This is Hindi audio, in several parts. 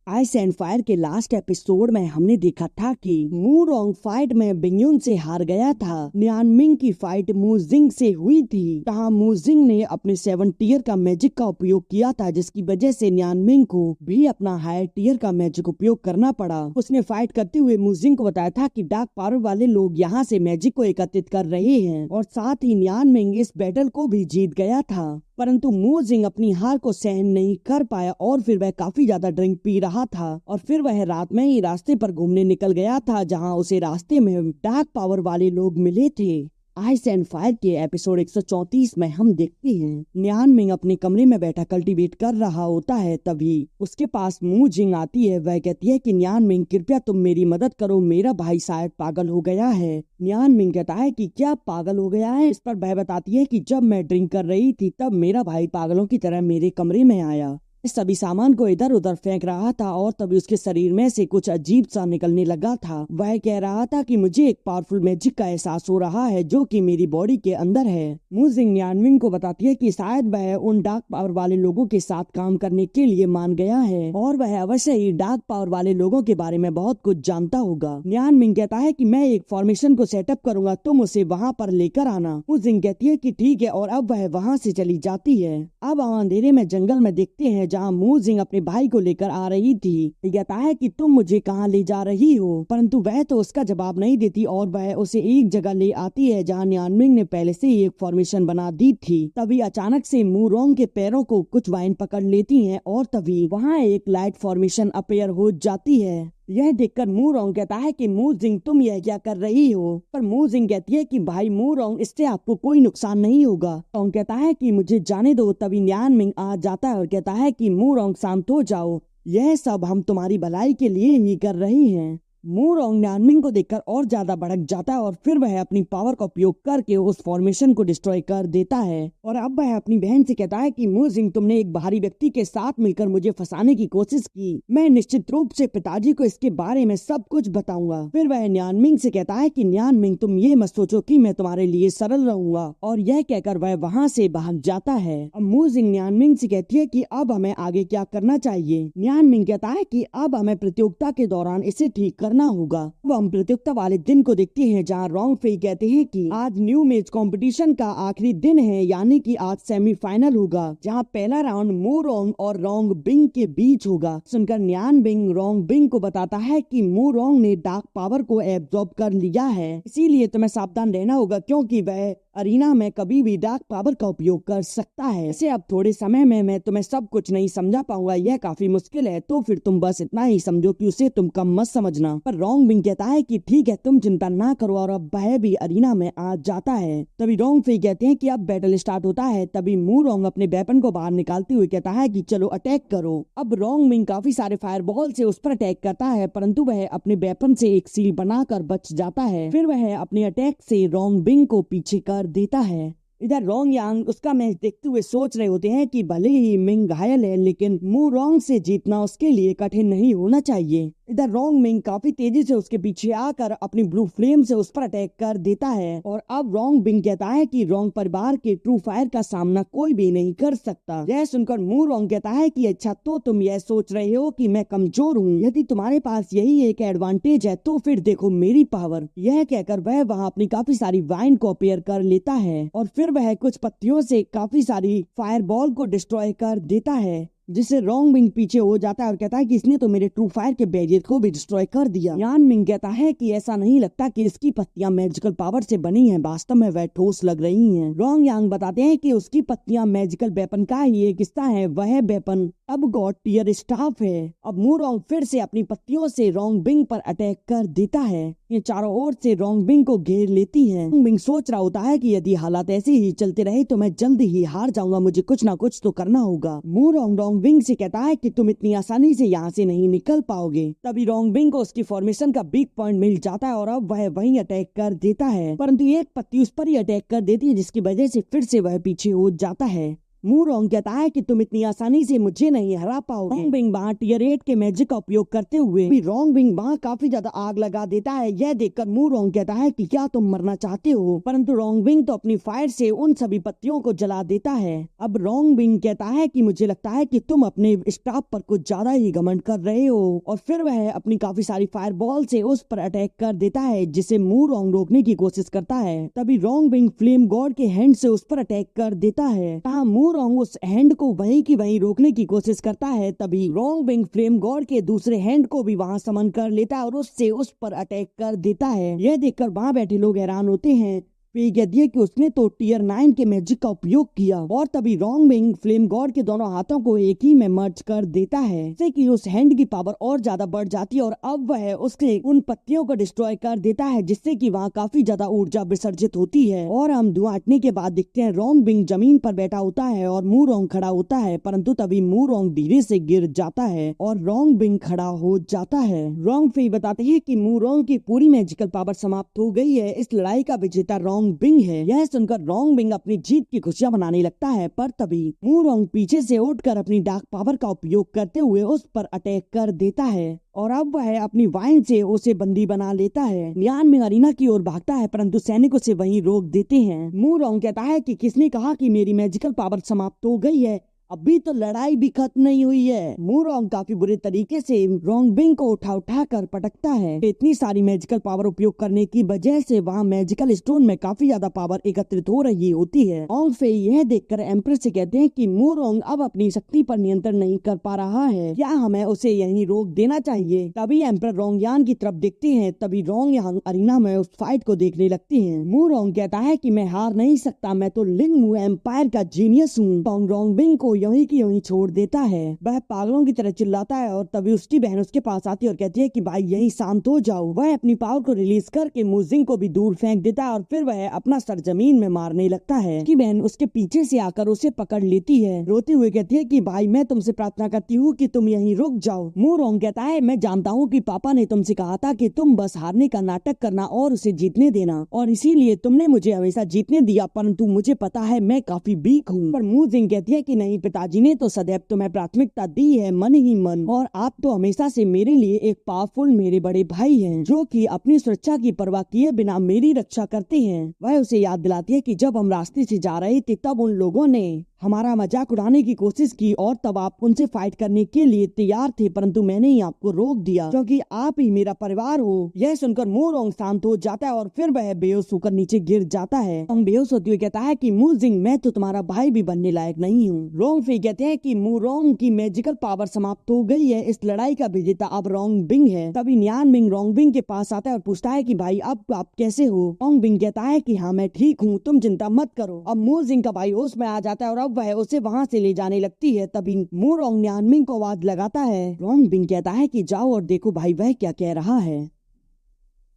आइस एंड फायर के लास्ट एपिसोड में हमने देखा था कि मू रोंग फाइट में बिंगयुन से हार गया था। न्यानमिंग की फाइट मू जिंग से हुई थी, जहां मू जिंग ने अपने 7 टीयर का मैजिक का उपयोग किया था, जिसकी वजह से न्यानमिंग को भी अपना हायर टीयर का मैजिक उपयोग करना पड़ा। उसने फाइट करते हुए मू जिंग को बताया था कि डार्क पावर वाले लोग यहाँ से मैजिक को एकत्रित कर रहे हैं, और साथ ही न्यानमिंग इस बैटल को भी जीत गया था। परंतु मू जिंग अपनी हार को सहन नहीं कर पाया और फिर वह काफी ज्यादा ड्रिंक पी रहा था, और फिर वह रात में ही रास्ते पर घूमने निकल गया था, जहां उसे रास्ते में डार्क पावर वाले लोग मिले थे। आइस एंड फायर के एपिसोड 134 में हम देखते हैं न्यानमिंग अपने कमरे में बैठा कल्टीवेट कर रहा होता है। तभी उसके पास मू जिंग आती है। वह कहती है कि न्यानमिंग, कृपया तुम मेरी मदद करो, मेरा भाई शायद पागल हो गया है। न्यानमिंग कहता है कि क्या पागल हो गया है? इस पर वह बताती है कि जब मैं ड्रिंक कर रही थी तब मेरा भाई पागलों की तरह मेरे कमरे में आया, सभी सामान को इधर उधर फेंक रहा था, और तभी उसके शरीर में से कुछ अजीब सा निकलने लगा था। वह कह रहा था कि मुझे एक पावरफुल मैजिक का एहसास हो रहा है जो कि मेरी बॉडी के अंदर है। मू जिंग न्यानमिंग को बताती है कि शायद वह उन डार्क पावर वाले लोगों के साथ काम करने के लिए मान गया है, और वह अवश्य ही डार्क पावर वाले लोगों के बारे में बहुत कुछ जानता होगा। न्यानमिंग कहता है कि मैं एक फॉर्मेशन को सेटअप करूंगा, तुम उसे वहाँ पर लेकर आना। मू जिंग कहती है कि ठीक है, और अब वह वहाँ से चली जाती है। अब हम अंधेरे में जंगल में देखते हैं, जहाँ मू जिंग अपने भाई को लेकर आ रही थी। कहता है कि तुम मुझे कहाँ ले जा रही हो, परंतु वह तो उसका जवाब नहीं देती, और वह उसे एक जगह ले आती है जहाँ न्यानमिंग ने पहले से ही एक फॉर्मेशन बना दी थी। तभी अचानक से मू रोंग के पैरों को कुछ वाइन पकड़ लेती हैं, और तभी वहाँ एक लाइट फॉर्मेशन अपेयर हो जाती है। यह देखकर मू रोंग कहता है कि मू जिंग, तुम यह क्या कर रही हो? पर मू जिंग कहती है कि भाई मू रोंग, इससे आपको कोई नुकसान नहीं होगा। रोंग कहता है कि मुझे जाने दो। तभी न्यानमिंग आ जाता है और कहता है कि मू रोंग, शांत हो जाओ, यह सब हम तुम्हारी भलाई के लिए ही कर रहे हैं। मू रोंग न्यानमिंग को देखकर और ज्यादा भड़क जाता है, और फिर वह अपनी पावर का उपयोग करके उस फॉर्मेशन को डिस्ट्रॉय कर देता है। और अब वह अपनी बहन से कहता है कि मू जिंग, तुमने एक बाहरी व्यक्ति के साथ मिलकर मुझे फंसाने की कोशिश की। मैं निश्चित रूप से पिताजी को इसके बारे में सब कुछ बताऊंगा। फिर वह न्यानमिंग से कहता है कि न्यानमिंग, तुम ये मत सोचो कि मैं तुम्हारे लिए सरल रहूंगा, और यह कहकर वह वहाँ से भाग जाता है। अब मू जिंग न्यानमिंग से कहती है कि अब हमें आगे क्या करना चाहिए। न्यानमिंग कहता है कि अब हमें प्रतियोगिता के दौरान इसे ठीक करना होगा। अब हम प्रतियोगिता वाले दिन को देखते हैं, जहाँ रोंग फेई कहते हैं कि आज न्यू मेज कंपटीशन का आखिरी दिन है, यानी कि आज सेमीफाइनल होगा, जहाँ पहला राउंड मू रोंग और रोंग बिंग के बीच होगा। सुनकर न्यानमिंग रोंग बिंग को बताता है कि मू रोंग ने डार्क पावर को एब्जॉर्ब कर लिया है, इसीलिए तुम्हें सावधान रहना होगा, क्योंकि वह अरीना में कभी भी डार्क पावर का उपयोग कर सकता है। ऐसे अब थोड़े समय में मैं तुम्हें सब कुछ नहीं समझा पाऊंगा, यह काफी मुश्किल है, तो फिर तुम बस इतना ही समझो कि उसे तुम कम मत समझना। पर रोंग बिंग कहता है कि ठीक है, तुम चिंता ना करो, और अब वह भी अरीना में आ जाता है। तभी रोंग फेई कहते हैं कि अब बैटल स्टार्ट होता है। तभी मू रोंग अपने वेपन को बाहर निकालते हुए कहता है कि चलो अटैक करो। अब रोंग बिंग काफी सारे फायर बॉल से उस पर अटैक करता है, परंतु वह अपने वेपन से एक सील बनाकर बच जाता है। फिर वह अपने अटैक से रोंग बिंग को पीछे कर देता है। इधर रोंग यांग उसका मैच देखते हुए सोच रहे होते हैं कि भले ही मिंग घायल है, लेकिन मू रोंग से जीतना उसके लिए कठिन नहीं होना चाहिए। इधर रोंग मिंग काफी तेजी से उसके पीछे आकर अपनी ब्लू फ्लेम से उस पर अटैक कर देता है, और अब रोंग बिंग कहता है कि रोंग परिवार के ट्रू फायर का सामना कोई भी नहीं कर सकता। यह सुनकर मू रोंग कहता है कि अच्छा, तो तुम यह सोच रहे हो कि मैं कमजोर हूँ? यदि तुम्हारे पास यही एक एडवांटेज है तो फिर देखो मेरी पावर। यह कहकर वह वहाँ अपनी काफी सारी वाइन को अपेयर कर लेता है, और फिर वह कुछ पत्तियों से काफी सारी फायर बॉल को डिस्ट्रॉय कर देता है, जिससे रोंग बिंग पीछे हो जाता है और कहता है कि इसने तो मेरे ट्रू फायर के बैरियर को भी डिस्ट्रॉय कर दिया। न्यानमिंग कहता है कि ऐसा नहीं लगता कि इसकी पत्तियां मैजिकल पावर से बनी हैं, वास्तव में वह ठोस लग रही हैं। रोंग यांग बताते हैं कि उसकी पत्तियां मैजिकल वेपन का ही एक हिस्सा है, वह वेपन अब गॉड टियर स्टाफ है। अब मू रोंग फिर से अपनी पत्तियों से रोंग बिंग पर अटैक कर देता है। ये चारों ओर से रोंग बिंग को घेर लेती है। रोंग बिंग सोच रहा होता है कि यदि हालात ऐसे ही चलते रहे तो मैं जल्द ही हार जाऊंगा, मुझे कुछ ना कुछ तो करना होगा। मू रोंग रोंग बिंग से कहता है कि तुम इतनी आसानी से यहाँ से नहीं निकल पाओगे। तभी रोंग बिंग को उसकी फॉर्मेशन का वीक पॉइंट मिल जाता है, और अब वह वहीं अटैक कर देता है, परंतु एक पत्ती उस पर ही अटैक कर देती है, जिसकी वजह से फिर से वह पीछे हो जाता है। मू रोंग कहता है कि तुम इतनी आसानी से मुझे नहीं हरा पाओगे। रोंग बिंग वहाँ टियर 8 के मैजिक का उपयोग करते हुए रोंग बिंग वहाँ काफी ज्यादा आग लगा देता है। यह देखकर मू रोंग कहता है कि क्या तुम मरना चाहते हो, परंतु रोंग बिंग तो अपनी फायर से उन सभी पत्तियों को जला देता है। अब रोंग बिंग कहता है कि मुझे लगता है कि तुम अपने स्टाफ पर कुछ ज्यादा ही घमंड कर रहे हो, और फिर वह अपनी काफी सारी फायर बॉल से उस पर अटैक कर देता है, जिसे मू रोंग रोकने की कोशिश करता है। तभी रोंग बिंग फ्लेम गॉड के हैंड से उस पर अटैक कर देता है। कहा मू रोंग उस हैंड को वहीं की वहीं रोकने की कोशिश करता है। तभी रोंग बिंग फ्लेम गॉड के दूसरे हैंड को भी वहां समन कर लेता है और उससे उस पर अटैक कर देता है। यह देखकर वहां बैठे लोग हैरान होते हैं। ये कहती है कि उसने तो टियर 9 के मैजिक का उपयोग किया, और तभी रोंग बिंग फ्लेम गॉड के दोनों हाथों को एक ही में मर्ज कर देता है, जिससे कि उस हैंड की पावर और ज्यादा बढ़ जाती है और अब वह उसके उन पत्तियों को डिस्ट्रॉय कर देता है, जिससे कि वहाँ काफी ज्यादा ऊर्जा विसर्जित होती है। और हम धुआं हटने के बाद देखते हैं रोंग बिंग जमीन पर बैठा होता है और मू रोंग खड़ा होता है, परंतु तभी मू रोंग धीरे से गिर जाता है और रोंग बिंग खड़ा हो जाता है। रोंग फे बताते हैं कि मू रोंग की पूरी मैजिकल पावर समाप्त हो गई है। इस लड़ाई का विजेता रोंग बिंग है। यह सुनकर रोंग बिंग अपनी जीत की खुशियां मनाने लगता है, पर तभी मू रोंग पीछे से उठकर अपनी डार्क पावर का उपयोग करते हुए उस पर अटैक कर देता है और अब वह अपनी वाइन से उसे बंदी बना लेता है। नियान में अरीना की ओर भागता है, परंतु सैनिक उसे वहीं रोक देते हैं। मू रोंग कहता है कि किसने कहा कि मेरी मैजिकल पावर समाप्त हो गई है, अभी तो लड़ाई भी खत्म नहीं हुई है। मू रोंग काफी बुरे तरीके से रोंग बिंग को उठा कर पटकता है। इतनी सारी मैजिकल पावर उपयोग करने की वजह से वहाँ मैजिकल स्टोन में काफी ज्यादा पावर एकत्रित हो रही होती है। रोंग फे यह देखकर एम्प्रेस से कहते हैं कि मू रोंग अब अपनी शक्ति पर नियंत्रण नहीं कर पा रहा है, क्या हमें उसे यहीं रोक देना चाहिए। तभी एम्पर रोंग यान की तरफ देखते हैं। तभी रोंग यांग अरीना में उस फाइट को देखने लगते हैं। मू रोंग कहता है कि मैं हार नहीं सकता, मैं तो लिंग मू एम्पायर का जीनियस हूँ। रोंग बिंग को यहीं की यहीं छोड़ देता है। वह पागलों की तरह चिल्लाता है और तभी उसकी बहन उसके पास आती है और कहती है कि भाई यहीं शांत हो जाओ। वह अपनी पावर को रिलीज करके मूजिंग को भी दूर फेंक देता है और फिर वह अपना सर जमीन में मारने लगता है। उसकी बहन उसके पीछे से आकर उसे पकड़ लेती है। रोते हुए कहती है कि भाई मैं तुमसे प्रार्थना करती हूँ कि तुम यहीं रुक जाओ। मू रोंग कहता है मैं जानता हूँ कि पापा ने तुमसे कहा था कि तुम बस हारने का नाटक करना और उसे जीतने देना, और इसीलिए तुमने मुझे हमेशा जीतने दिया, परंतु मुझे पता है मैं काफी वीक हूँ। पर मूजिंग कहती है कि नहीं, पिताजी ने तो सदैव तुम्हें प्राथमिकता दी है, मन ही मन, और आप तो हमेशा से मेरे लिए एक पावरफुल मेरे बड़े भाई हैं, जो कि अपनी सुरक्षा की परवाह किए बिना मेरी रक्षा करते हैं। वह उसे याद दिलाती है कि जब हम रास्ते से जा रहे थे तब उन लोगों ने हमारा मजाक उड़ाने की कोशिश की और तब आप उनसे फाइट करने के लिए तैयार थे, परंतु मैंने ही आपको रोक दिया क्योंकि आप ही मेरा परिवार हो। यह सुनकर मू रोंग शांत हो जाता है और फिर वह बेहोश होकर नीचे गिर जाता है। रोंग बेहोश होते हुए कहता है कि मूजिंग मैं तो तुम्हारा भाई भी बनने लायक नहीं हूँ। रोंग फे कहते हैं कि मू रोंग की मैजिकल पावर समाप्त हो गई है, इस लड़ाई का विजेता अब रोंग बिंग है। तभी नियान मिंग रोंग बिंग के पास आता है और पूछता है कि भाई अब आप कैसे हो। रोंग बिंग कहता है कि हाँ मैं ठीक हूँ, तुम चिंता मत करो। अब मूजिंग का भाई होश में आ जाता है और वह उसे वहाँ से ले जाने लगती है। तभी मू रोंग नियान मिंग को आवाज लगाता है। रोंग बिंग कहता है कि जाओ और देखो भाई वह क्या कह रहा है।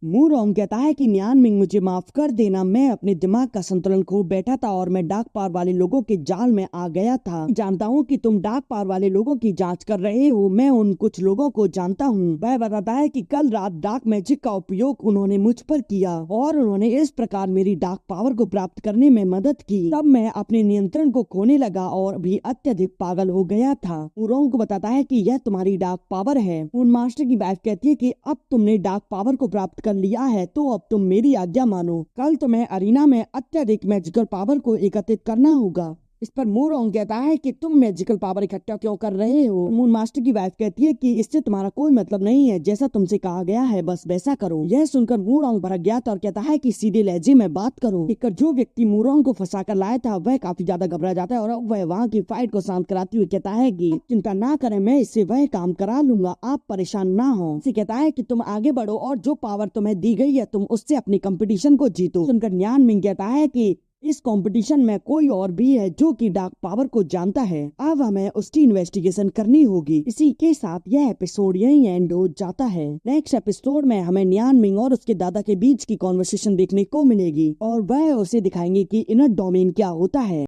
मू रोंग कहता है कि नियान मिंग मुझे माफ कर देना, मैं अपने दिमाग का संतुलन खो बैठा था और मैं डार्क पावर वाले लोगों के जाल में आ गया था। जानता हूँ कि तुम डार्क पावर वाले लोगों की जांच कर रहे हो, मैं उन कुछ लोगों को जानता हूँ। वह बताता है कि कल रात डार्क मैजिक का उपयोग उन्होंने मुझ पर किया और उन्होंने इस प्रकार मेरी डार्क पावर को प्राप्त करने में मदद की। तब मैं अपने नियंत्रण को खोने लगा और भी अत्यधिक पागल हो गया था। मू रोंग को बताता है कि यह तुम्हारी डार्क पावर है। मून मास्टर की वाइफ कहती है कि अब तुमने डार्क पावर को प्राप्त लिया है तो अब तुम मेरी आज्ञा मानो, कल तुम्हें अरीना में अत्यधिक मैजिकल पावर को एकत्रित करना होगा। इस पर मू रोंग कहता है कि तुम मैजिकल पावर इकट्ठा क्यों कर रहे हो। मून मास्टर की वाइफ कहती है कि इससे तुम्हारा कोई मतलब नहीं है, जैसा तुमसे कहा गया है बस वैसा करो। यह सुनकर मू रोंग भड़क गया और कहता है कि सीधे लहजे में बात करो। देखकर जो व्यक्ति मू रोंग को फंसा कर लाया था वह काफी ज्यादा घबरा जाता है और अब वह वहाँ की फाइट को शांत कराते हुए कहता है कि चिंता ना करें, मैं इससे वह काम करा लूंगा, आप परेशान ना हो। इसे कहता है कि तुम आगे बढ़ो और जो पावर तुम्हें दी गई है तुम उससे अपनी कंपटीशन को जीतो। सुनकर नियान मिंग कहता है कि इस कंपटीशन में कोई और भी है जो कि डार्क पावर को जानता है, अब हमें उसकी इन्वेस्टिगेशन करनी होगी। इसी के साथ यह एपिसोड यहीं एंड हो जाता है। नेक्स्ट एपिसोड में हमें नियान मिंग और उसके दादा के बीच की कॉन्वर्सेशन देखने को मिलेगी और वह उसे दिखाएंगे कि इनर डोमेन क्या होता है।